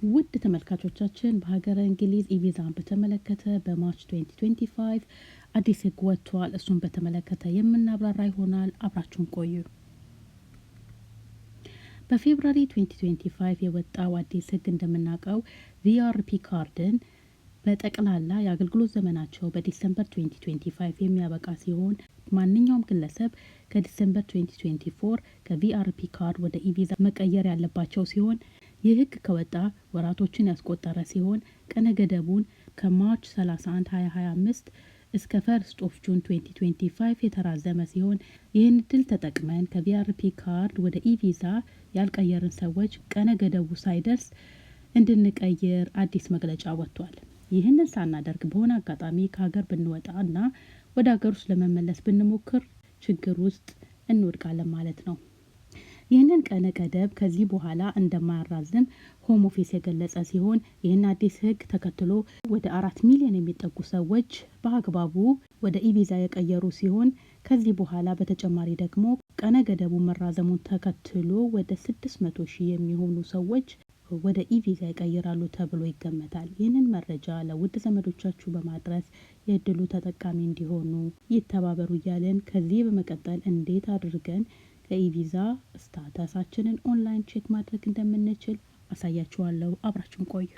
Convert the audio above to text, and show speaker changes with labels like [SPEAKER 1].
[SPEAKER 1] ውድ ተመልካቾቻችን በሀገረ እንግሊዝ ኢቪዛን በተመለከተ በማርች 2025 አዲስ ህግ ወጥቷል። እሱን በተመለከተ የምናብራራ ይሆናል። አብራችሁን ቆዩ። በፌብሩዋሪ 2025 የወጣው አዲስ ህግ እንደምናውቀው ቪአርፒ ካርድን በጠቅላላ የአገልግሎት ዘመናቸው በዲሴምበር 2025 የሚያበቃ ሲሆን ማንኛውም ግለሰብ ከዲሴምበር 2024 ከቪአርፒ ካርድ ወደ ኢቪዛ መቀየር ያለባቸው ሲሆን ይህ ህግ ከወጣ ወራቶችን ያስቆጠረ ሲሆን ቀነ ገደቡን ከማርች 31 2025 እስከ ፈርስት ኦፍ ጁን 2025 የተራዘመ ሲሆን ይህን እድል ተጠቅመን ከቪአርፒ ካርድ ወደ ኢቪዛ ያልቀየርን ሰዎች ቀነ ገደቡ ሳይደርስ እንድንቀይር አዲስ መግለጫ ወጥቷል። ይህንን ሳናደርግ በሆነ አጋጣሚ ከሀገር ብንወጣ እና ወደ ሀገር ውስጥ ለመመለስ ብንሞክር ችግር ውስጥ እንወድቃለን ማለት ነው። ይህንን ቀነ ገደብ ከዚህ በኋላ እንደማያራዝም ሆም ኦፊስ የገለጸ ሲሆን ይህን አዲስ ህግ ተከትሎ ወደ 4 ሚሊዮን የሚጠጉ ሰዎች በአግባቡ ወደ ኢቪዛ የቀየሩ ሲሆን ከዚህ በኋላ በተጨማሪ ደግሞ ቀነ ገደቡ መራዘሙን ተከትሎ ወደ 600 ሺህ የሚሆኑ ሰዎች ወደ ኢቪዛ ይቀይራሉ ተብሎ ይገመታል። ይህንን መረጃ ለውድ ዘመዶቻችሁ በማድረስ የእድሉ ተጠቃሚ እንዲሆኑ ይተባበሩ እያለን ከዚህ በመቀጠል እንዴት አድርገን ከኢቪዛ ስታተሳችንን ኦንላይን ቼክ ማድረግ እንደምንችል አሳያችኋለሁ። አብራችሁን ቆዩ።